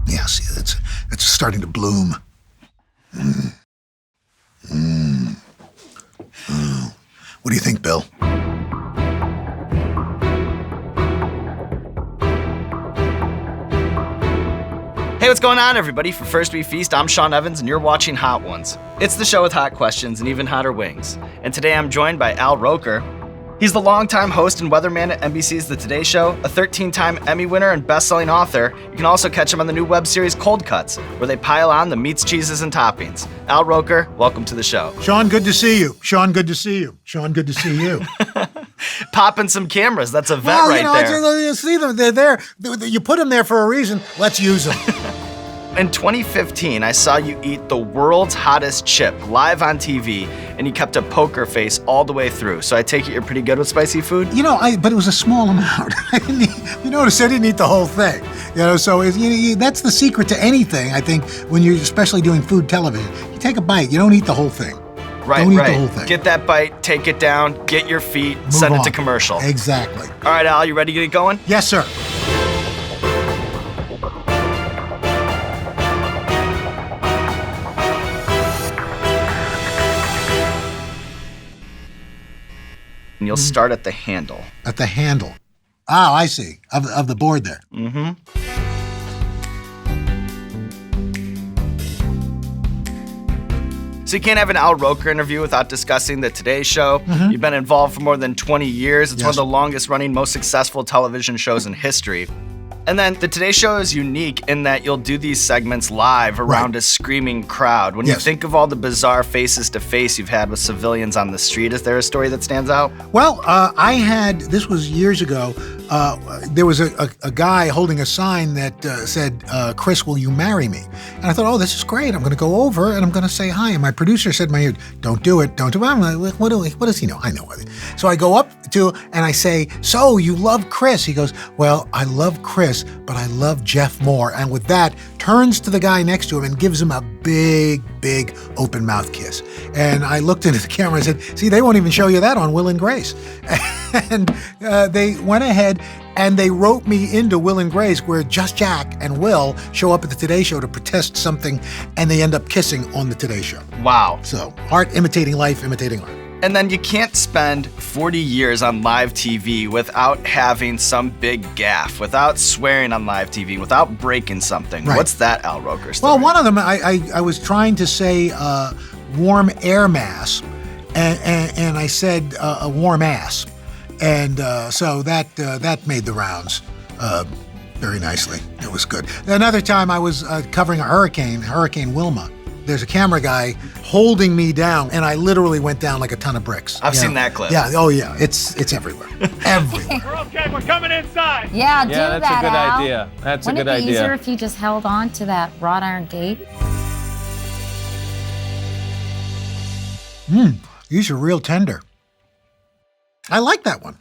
Yeah, see, that's starting to bloom. Oh. What do you think, Bill? Hey, what's going on, everybody? For First We Feast, I'm Sean Evans, and you're watching Hot Ones. It's the show with hot questions and even hotter wings. And today I'm joined by Al Roker. He's the longtime host and weatherman at NBC's The Today Show, a 13-time Emmy winner and best-selling author. You can also catch him on the new web series Cold Cuts, where they pile on the meats, cheeses, and toppings. Al Roker, welcome to the show. Sean, good to see you. Sean, good to see you. Sean, good to see you. Popping some cameras. That's a vet there. You see them. They're there. You put them there for a reason. Let's use them. In 2015, I saw you eat the world's hottest chip live on TV, and you kept a poker face all the way through. So I take it you're pretty good with spicy food? But it was a small amount. You notice I didn't eat the whole thing. So that's the secret to anything, I think, when you're especially doing food television. You take a bite. You don't eat the whole thing. Right. The whole thing. Get that bite, take it down, get your feet, send it to commercial. Exactly. All right, Al, you ready to get going? Yes, sir. And you'll start at the handle. At the handle. Oh, I see. Of the board there. Mm-hmm. So you can't have an Al Roker interview without discussing The Today Show. Mm-hmm. You've been involved for more than 20 years. It's one of the longest running, most successful television shows in history. And then The Today Show is unique in that you'll do these segments live around a screaming crowd. When you think of all the bizarre faces to face you've had with civilians on the street, is there a story that stands out? Well, this was years ago, there was a guy holding a sign that said, Chris, will you marry me? And I thought, oh, this is great. I'm going to go over and I'm going to say hi. And my producer said in my ear, don't do it. I'm like, what does he know? I know what it is. So I go up to and I say, so you love Chris? He goes, well, I love Chris, but I love Jeff more. And with that, turns to the guy next to him and gives him a big, big open mouth kiss. And I looked into the camera and said, see, they won't even show you that on Will and Grace. And they went ahead and they wrote me into Will and Grace, where Just Jack and Will show up at the Today Show to protest something, and they end up kissing on the Today Show. Wow. So art imitating life, imitating art. And then you can't spend 40 years on live TV without having some big gaffe, without swearing on live TV, without breaking something. Right. What's that Al Roker story? Well, one of them, I was trying to say warm air mass, and I said a warm ass. And so that made the rounds very nicely. It was good. Another time I was covering a Hurricane Wilma. There's a camera guy holding me down, and I literally went down like a ton of bricks. I've seen that clip. Yeah, oh yeah, it's everywhere. Everywhere. We're okay, we're coming inside. Yeah, that's a good idea. That's a good idea. Wouldn't it be easier if you just held on to that wrought iron gate? These are real tender. I like that one.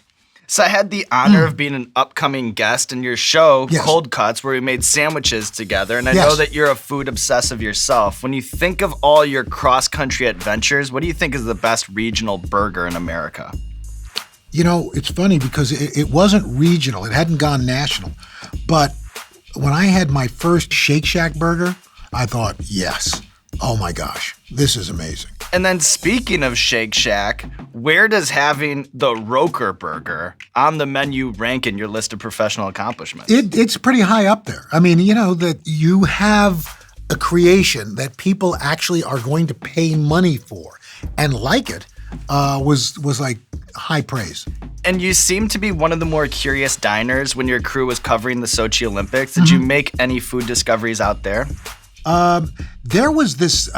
So I had the honor of being an upcoming guest in your show, Cold Cuts, where we made sandwiches together. And I know that you're a food obsessive yourself. When you think of all your cross-country adventures, what do you think is the best regional burger in America? It's funny because it wasn't regional. It hadn't gone national. But when I had my first Shake Shack burger, I thought, yes. Oh my gosh, this is amazing. And then speaking of Shake Shack, where does having the Roker burger on the menu rank in your list of professional accomplishments? It's pretty high up there. I mean, that you have a creation that people actually are going to pay money for and like it was like high praise. And you seem to be one of the more curious diners when your crew was covering the Sochi Olympics. Did you make any food discoveries out there? There was this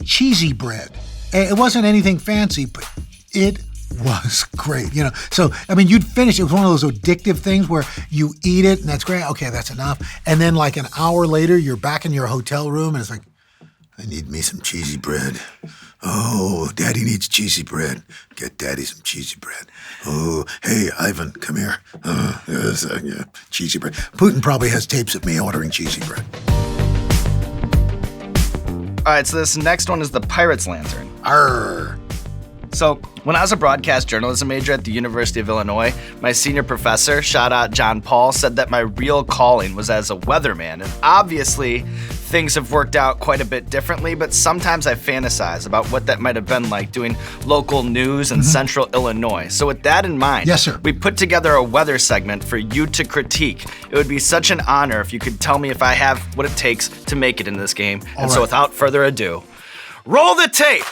cheesy bread. It wasn't anything fancy, but it was great. So, I mean, you'd finish. It was one of those addictive things where you eat it and that's great. Okay, that's enough. And then like an hour later, you're back in your hotel room and it's like, I need me some cheesy bread. Oh, Daddy needs cheesy bread. Get Daddy some cheesy bread. Oh, hey, Ivan, come here. Cheesy bread. Putin probably has tapes of me ordering cheesy bread. All right, so this next one is the Pirate's Lantern. Arr. So, when I was a broadcast journalism major at the University of Illinois, my senior professor, shout out John Paul, said that my real calling was as a weatherman. And obviously, things have worked out quite a bit differently, but sometimes I fantasize about what that might have been like doing local news in central Illinois. So with that in mind, Yes, sir. we put together a weather segment for you to critique. It would be such an honor if you could tell me if I have what it takes to make it in this game. And so right. without further ado, roll the tape!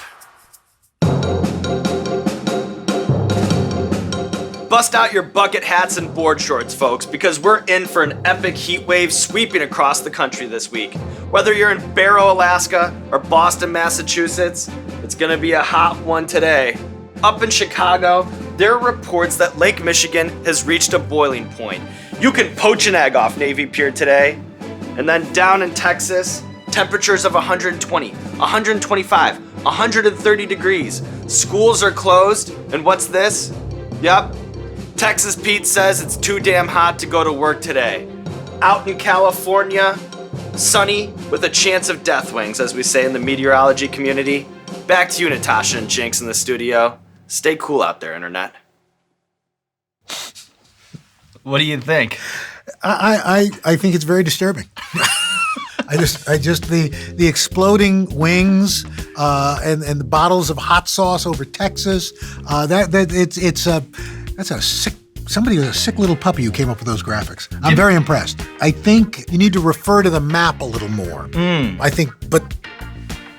Bust out your bucket hats and board shorts, folks, because we're in for an epic heat wave sweeping across the country this week. Whether you're in Barrow, Alaska, or Boston, Massachusetts, it's gonna be a hot one today. Up in Chicago, there are reports that Lake Michigan has reached a boiling point. You can poach an egg off Navy Pier today. And then down in Texas, temperatures of 120, 125, 130 degrees. Schools are closed, and what's this? Yep. Texas Pete says it's too damn hot to go to work today. Out in California, sunny with a chance of death wings, as we say in the meteorology community. Back to you, Natasha and Jinx in the studio. Stay cool out there, Internet. What do you think? I think it's very disturbing. I just the exploding wings and the bottles of hot sauce over Texas. That's a sick. Somebody was a sick little puppy who came up with those graphics. I'm very impressed. I think you need to refer to the map a little more. I think, but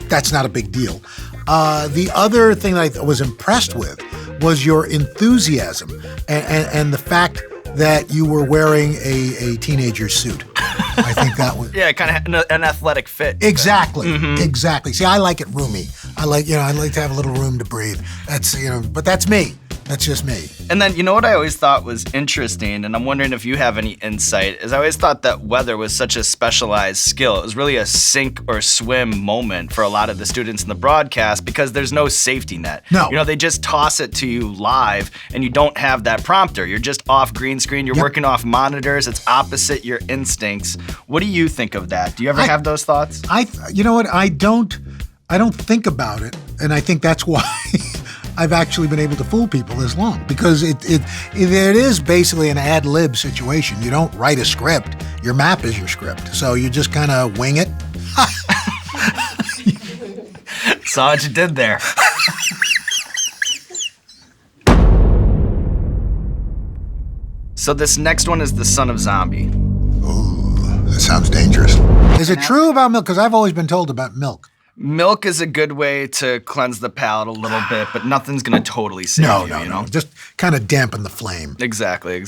that's not a big deal. The other thing that I was impressed with was your enthusiasm and the fact that you were wearing a teenager suit. I think that was kind of an athletic fit. Exactly. Exactly. See, I like it roomy. I like to have a little room to breathe. That's but that's me. That's just me. And then, what I always thought was interesting, and I'm wondering if you have any insight, is I always thought that weather was such a specialized skill. It was really a sink or swim moment for a lot of the students in the broadcast because there's no safety net. No. They just toss it to you live, and you don't have that prompter. You're just off green screen. You're working off monitors. It's opposite your instincts. What do you think of that? Do you ever have those thoughts? You know what? I don't think about it, and I think that's why I've actually been able to fool people this long, because it is basically an ad lib situation. You don't write a script. Your map is your script. So you just kind of wing it. Saw what you did there. So this next one is the son of zombie. Ooh, that sounds dangerous. Is it true about milk? Because I've always been told about milk. Milk is a good way to cleanse the palate a little bit, but nothing's gonna totally save you, No. Just kind of dampen the flame. Exactly.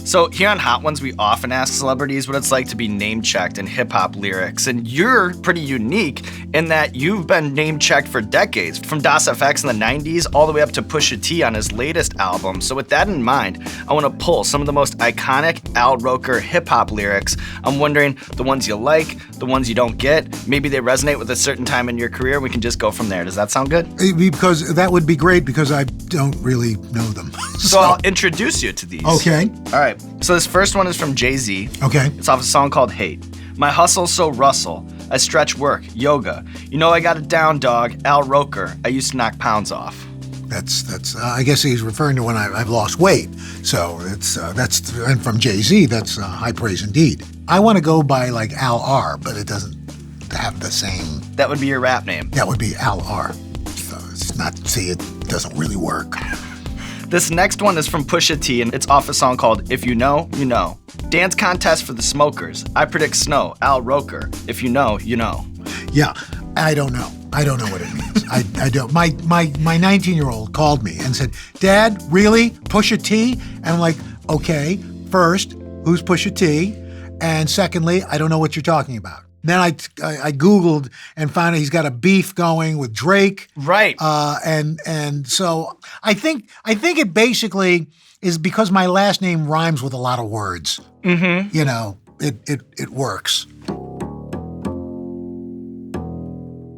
So here on Hot Ones, we often ask celebrities what it's like to be name-checked in hip-hop lyrics, and you're pretty unique in that you've been name-checked for decades, from Das FX in the 90s all the way up to Pusha T on his latest album. So with that in mind, I want to pull some of the most iconic Al Roker hip-hop lyrics. I'm wondering the ones you like, the ones you don't get, maybe they resonate with a certain time in your career. We can just go from there. Does that sound good? Because that would be great, because I don't really know them. So I'll introduce you to these. Okay. All right. So this first one is from Jay-Z. Okay. It's off a song called Hate. My hustle's so Russell. I stretch work, yoga. I got it down, dog. Al Roker. I used to knock pounds off. That's. I guess he's referring to when I've lost weight. So and from Jay-Z, that's high praise indeed. I want to go by like Al R, but it doesn't have the same. That would be your rap name. That would be Al R. So it's not. See, it doesn't really work. This next one is from Pusha T, and it's off a song called If You Know, You Know. Dance contest for the smokers. I predict snow. Al Roker. If you know, you know. Yeah, I don't know. I don't know what it means. I don't. My 19-year-old called me and said, "Dad, really? Pusha T?" And I'm like, "Okay, first, who's Pusha T? And secondly, I don't know what you're talking about." Then I Googled and found out he's got a beef going with Drake. Right. And so I think it basically is because my last name rhymes with a lot of words. Mm-hmm. It works.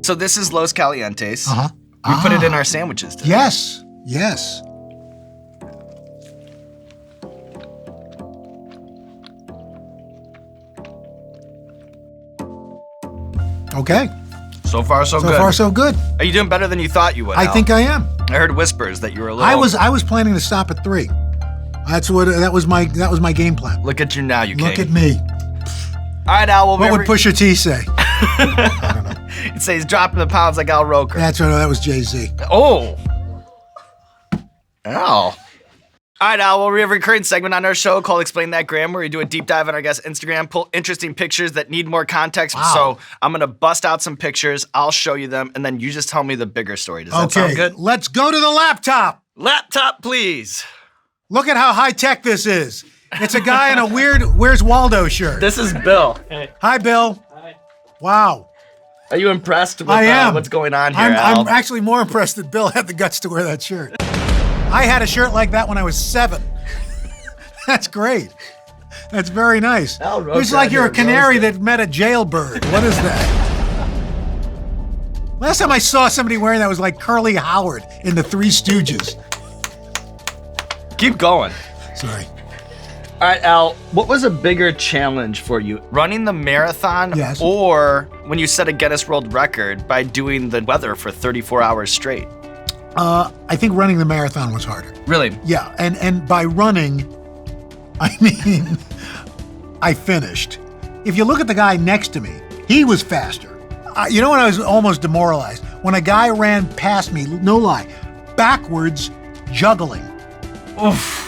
So this is Los Calientes. Uh-huh. We put it in our sandwiches today. Yes. Okay. So far, so good. So far, so good. Are you doing better than you thought you would, I Al? think I am. I heard whispers that you were a little... I was planning to stop at 3. That was my game plan. Look at you now, you Look king. at me. All right, Al. What would Pusha T say? I don't know. He'd say he's dropping the pounds like Al Roker. That's right. That was Jay-Z. Oh. Al. All right, Al, well, we have a recurring segment on our show called Explain That Gram, where we do a deep dive on our guest's Instagram, pull interesting pictures that need more context. Wow. So I'm going to bust out some pictures, I'll show you them, and then you just tell me the bigger story. Does that sound good? Let's go to the laptop. Laptop, please. Look at how high-tech this is. It's a guy in a weird Where's Waldo shirt. This is Bill. Hi, Bill. Hi. Wow. Are you impressed with what's going on here, I'm Al? actually more impressed that Bill had the guts to wear that shirt. I had a shirt like that when I was 7. That's great. That's very nice. Al Roker It's like you're a out here canary roasting. that met a jailbird. What is that? Last time I saw somebody wearing that was like Curly Howard in the Three Stooges. Keep going. Sorry. All right, Al, what was a bigger challenge for you? Running the marathon Yes. or when you set a Guinness World Record by doing the weather for 34 hours straight? I think running the marathon was harder. Really? Yeah, and by running, I mean, I finished. If you look at the guy next to me, he was faster. You know when I was almost demoralized? When a guy ran past me, no lie, backwards, juggling. Oof.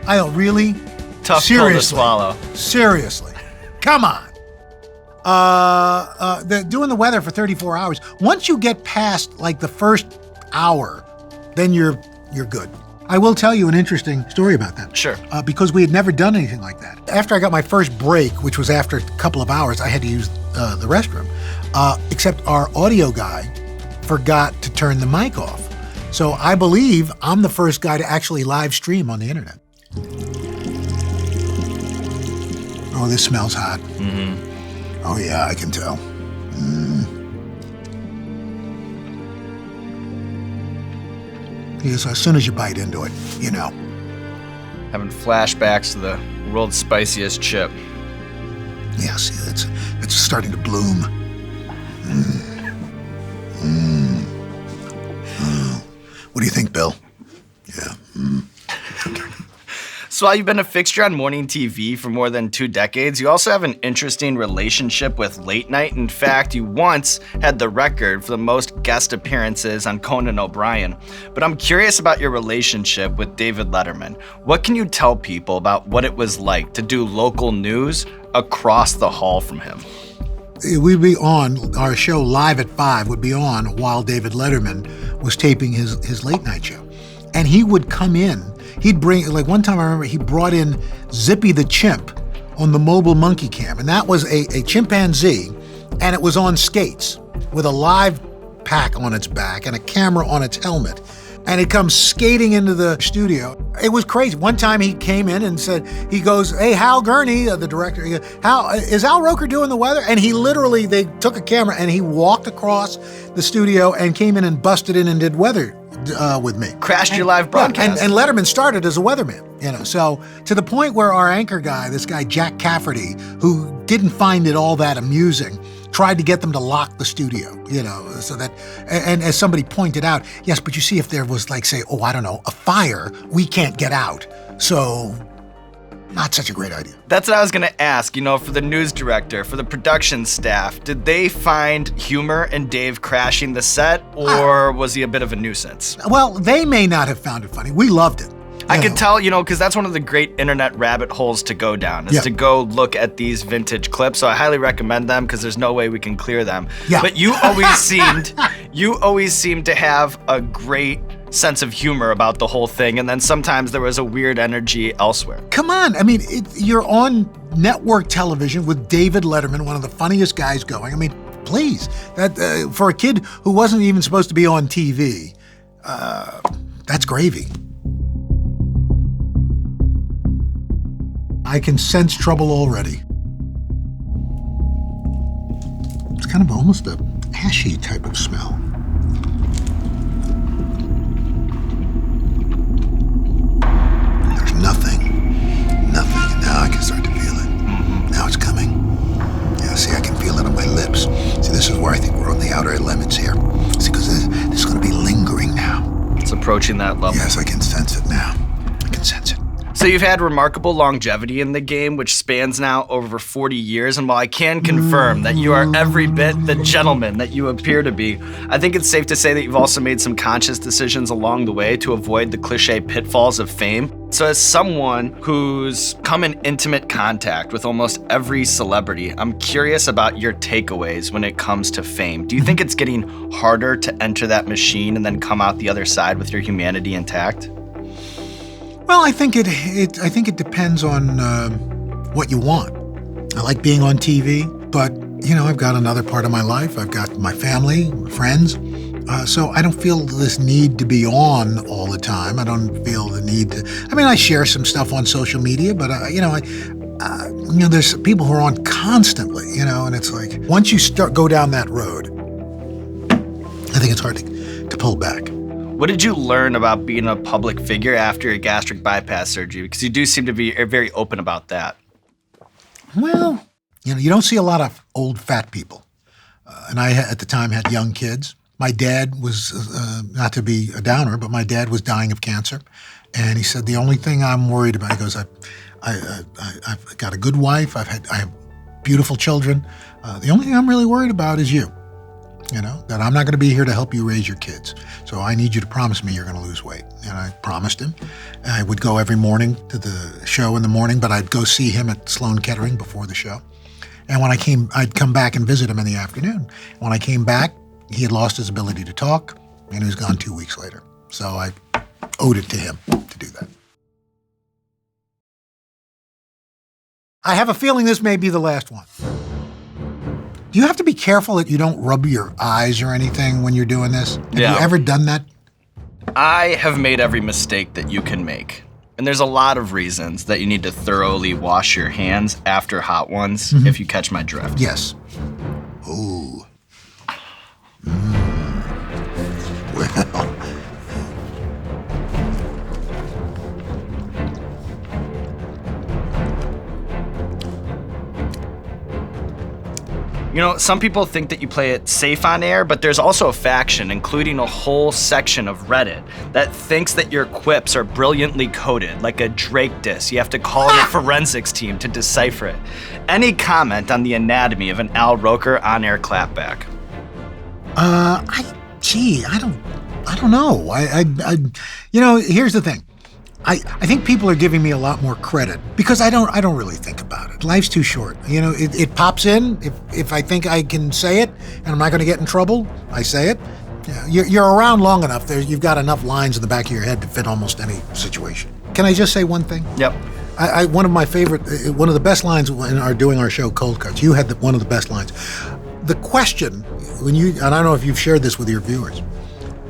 I don't really? Tough pill to swallow. Seriously. Come on. Doing the weather for 34 hours, once you get past like the first hour, then you're good. I will tell you an interesting story about that. Sure. Because we had never done anything like that. After I got my first break, which was after a couple of hours, I had to use the restroom. Except our audio guy forgot to turn the mic off. So I believe I'm the first guy to actually live stream on the internet. Oh, this smells hot. Mm-hmm. Oh yeah, I can tell. Yes, as soon as you bite into it, you know. Having flashbacks to the world's spiciest chip. Yeah, see, it's starting to bloom. What do you think, Bill? Yeah. So while you've been a fixture on morning TV for more than 2 decades, you also have an interesting relationship with late night. In fact, you once had the record for the most guest appearances on Conan O'Brien. But I'm curious about your relationship with David Letterman. What can you tell people about what it was like to do local news across the hall from him? We'd be on, our show Live at 5 would be on while David Letterman was taping his late night show. And he would come in. He'd bring, like one time I remember he brought in Zippy the chimp on the mobile monkey cam. And that was a chimpanzee, and it was on skates with a live pack on its back and a camera on its helmet. And it comes skating into the studio. It was crazy. One time he came in and said, he goes, "Hey, Hal Gurney," the director, he goes, "How is Al Roker doing the weather?" And he literally, they took a camera and he walked across the studio and came in and busted in and did weather with me. Crashed your live broadcast. And Letterman started as a weatherman, you know. So to the point where our anchor guy, this guy Jack Cafferty, who didn't find it all that amusing, tried to get them to lock the studio, you know, so that, and as somebody pointed out, yes, but you see, if there was like, say, oh, I don't know, a fire, we can't get out. So not such a great idea. That's what I was gonna ask, you know, for the news director, for the production staff, did they find humor in Dave crashing the set, or was he a bit of a nuisance? Well, they may not have found it funny. We loved it. I could tell, you know, because that's one of the great internet rabbit holes to go down, is to go look at these vintage clips. So I highly recommend them because there's no way we can clear them. Yeah. But you always seemed to have a great sense of humor about the whole thing, and then sometimes there was a weird energy elsewhere. Come on, I mean, you're on network television with David Letterman, one of the funniest guys going. I mean, please, that for a kid who wasn't even supposed to be on TV, that's gravy. I can sense trouble already. It's kind of almost a ashy type of smell. There's nothing. And now I can start to feel it. Now it's coming. Yeah, see, I can feel it on my lips. See, this is where I think we're on the outer approaching that level. Yes, I can sense it now. I can sense it. So you've had remarkable longevity in the game, which spans now over 40 years. And while I can confirm that you are every bit the gentleman that you appear to be, I think it's safe to say that you've also made some conscious decisions along the way to avoid the cliche pitfalls of fame. So as someone who's come in intimate contact with almost every celebrity, I'm curious about your takeaways when it comes to fame. Do you think it's getting harder to enter that machine and then come out the other side with your humanity intact? Well, I think it depends on what you want. I like being on TV, but I've got another part of my life. I've got my family, my friends, so I don't feel this need to be on all the time. I don't feel the need to. I mean, I share some stuff on social media, but there's people who are on constantly, and it's like once you go down that road, I think it's hard to pull back. What did you learn about being a public figure after your gastric bypass surgery? Because you do seem to be very open about that. Well, you don't see a lot of old fat people. And I, at the time, had young kids. My dad was, not to be a downer, but my dad was dying of cancer. And he said, the only thing I'm worried about, he goes, I've got a good wife. I have beautiful children. The only thing I'm really worried about is you. That I'm not going to be here to help you raise your kids. So I need you to promise me you're going to lose weight. And I promised him. I would go every morning to the show in the morning, but I'd go see him at Sloan Kettering before the show. And when I'd come back and visit him in the afternoon. When I came back, he had lost his ability to talk, and he was gone 2 weeks later. So I owed it to him to do that. I have a feeling this may be the last one. Do you have to be careful that you don't rub your eyes or anything when you're doing this? Have you ever done that? I have made every mistake that you can make. And there's a lot of reasons that you need to thoroughly wash your hands after hot ones, if you catch my drift. Yes. Ooh. Well. Some people think that you play it safe on air, but there's also a faction, including a whole section of Reddit, that thinks that your quips are brilliantly coded, like a Drake diss. You have to call in a forensics team to decipher it. Any comment on the anatomy of an Al Roker on-air clapback? I don't know. Here's the thing. I think people are giving me a lot more credit because I don't really think about it. Life's too short. It pops in. If I think I can say it and I'm not going to get in trouble, I say it. You're around long enough. You've got enough lines in the back of your head to fit almost any situation. Can I just say one thing? Yep. One of the best lines in doing our show, Cold Cuts, you had one of the best lines. The question, and I don't know if you've shared this with your viewers,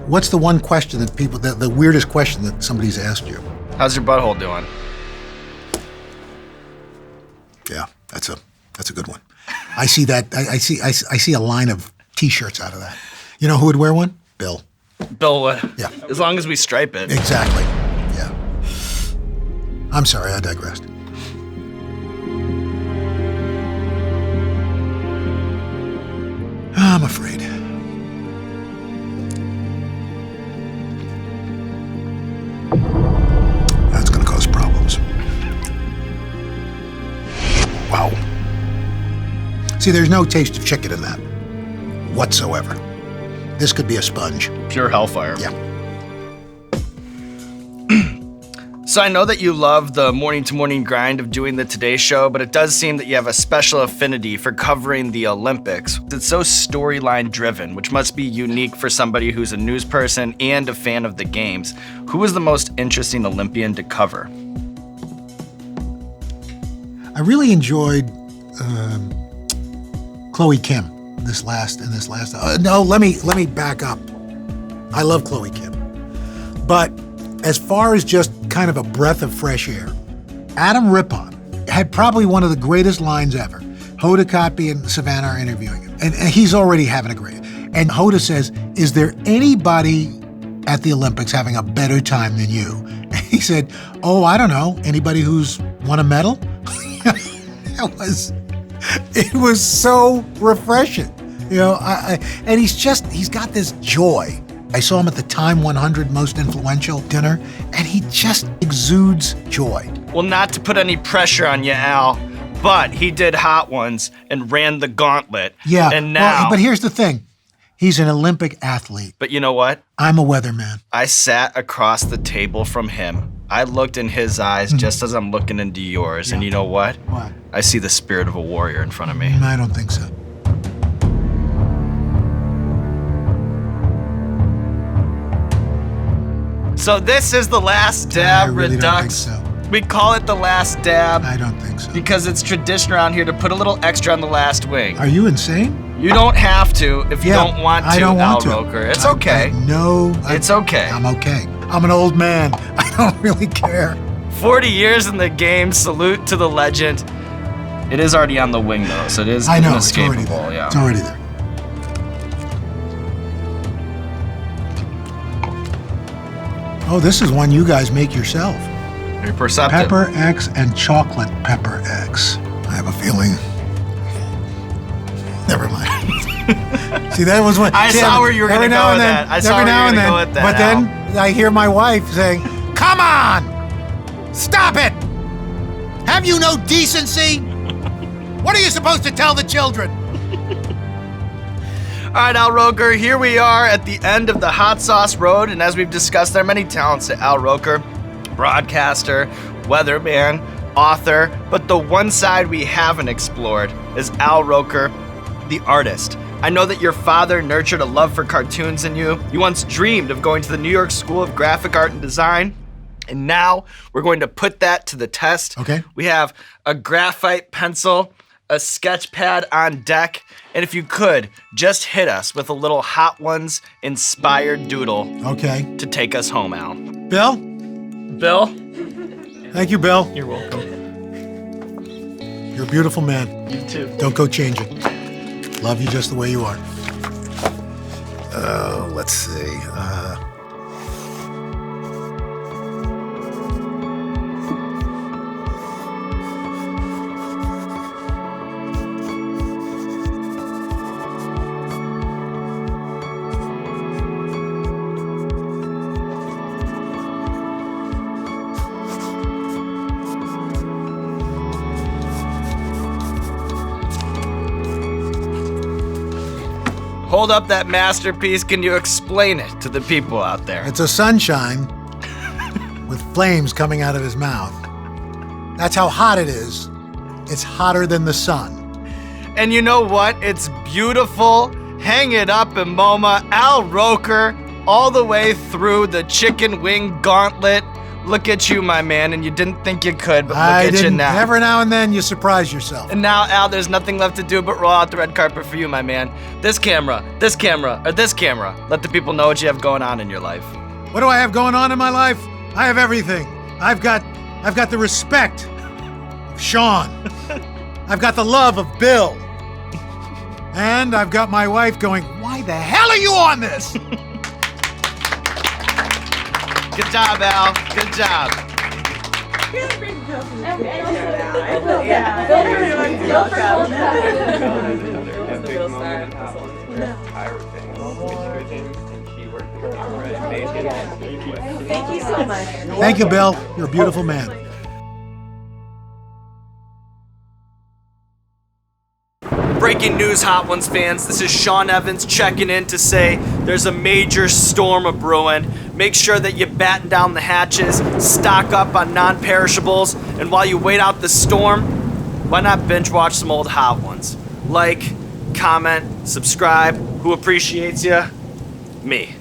what's the one question that the weirdest question that somebody's asked you? How's your butthole doing? Yeah, that's a good one. I see that. I see a line of T-shirts out of that. You know who would wear one? Bill. Bill would. Yeah. As long as we stripe it. Exactly. Yeah. I'm sorry, I digressed. I'm afraid. That's going to cause problems. Wow. See, there's no taste of chicken in that whatsoever. This could be a sponge. Pure hellfire. Yeah. So I know that you love the morning-to-morning grind of doing the Today Show, but it does seem that you have a special affinity for covering the Olympics. It's so storyline-driven, which must be unique for somebody who's a news person and a fan of the games. Who was the most interesting Olympian to cover? I really enjoyed Chloe Kim let me back up. I love Chloe Kim. But as far as just kind of a breath of fresh air, Adam Rippon had probably one of the greatest lines ever. Hoda Kotb and Savannah are interviewing him, and he's already having a great. And Hoda says, "Is there anybody at the Olympics having a better time than you?" And he said, "Oh, I don't know. Anybody who's won a medal?" It was so refreshing, and he's got this joy I saw him at the Time 100 Most Influential dinner, and he just exudes joy. Well, not to put any pressure on you, Al, but he did Hot Ones and ran the gauntlet. Yeah, And now... well, but here's the thing. He's an Olympic athlete. But you know what? I'm a weatherman. I sat across the table from him. I looked in his eyes just as I'm looking into yours. And you know what? What? I see the spirit of a warrior in front of me. I don't think so. So this is the last dab I really Redux. don't think so. We call it the last dab I don't think so. because it's tradition around here to put a little extra on the last wing. Are you insane? You don't have to if you don't want to, I don't want Al to. Roker. It's okay. It's okay. I'm okay. I'm an old man. I don't really care. 40 years in the game. Salute to the legend. It is already on the wing though, so it is I know, it's inescapable. already there. Yeah. It's already there. Oh, this is one you guys make yourself. Very perceptive. Pepper X and chocolate pepper X. I have a feeling. Never mind. See, that was one. I saw where you were going to go with that. I saw where you were going to go with that. But then I hear my wife saying, "Come on! Stop it! Have you no decency? What are you supposed to tell the children?" All right, Al Roker, here we are at the end of the hot sauce road, and as we've discussed, there are many talents to Al Roker: broadcaster, weatherman, author, but the one side we haven't explored is Al Roker, the artist. I know that your father nurtured a love for cartoons in you. You once dreamed of going to the New York School of Graphic Art and Design, and now we're going to put that to the test. Okay. We have a graphite pencil, a sketch pad on deck, and if you could, just hit us with a little Hot Ones inspired doodle Okay. to take us home, Al. Bill? Bill? Thank you, Bill. You're welcome. You're a beautiful man. You too. Don't go changing. Love you just the way you are. Let's see. Hold up that masterpiece. Can you explain it to the people out there? It's a sunshine with flames coming out of his mouth. That's how hot it is. It's hotter than the sun. And you know what? It's beautiful. Hang it up in MoMA. Al Roker, all the way through the chicken wing gauntlet. Look at you, my man, and you didn't think you could, but look at you now. Every now and then you surprise yourself. And now, Al, there's nothing left to do but roll out the red carpet for you, my man. This camera, or this camera. Let the people know what you have going on in your life. What do I have going on in my life? I have everything. I've got the respect of Sean. I've got the love of Bill. And I've got my wife going, "Why the hell are you on this?" Good job, Al. Good job. Thank you so much. Thank you, Bill. You're a beautiful man. Breaking news, Hot Ones fans. This is Sean Evans checking in to say there's a major storm a-brewing. Make sure that you batten down the hatches, stock up on non-perishables, and while you wait out the storm, why not binge watch some old Hot Ones? Like, comment, subscribe. Who appreciates you? Me.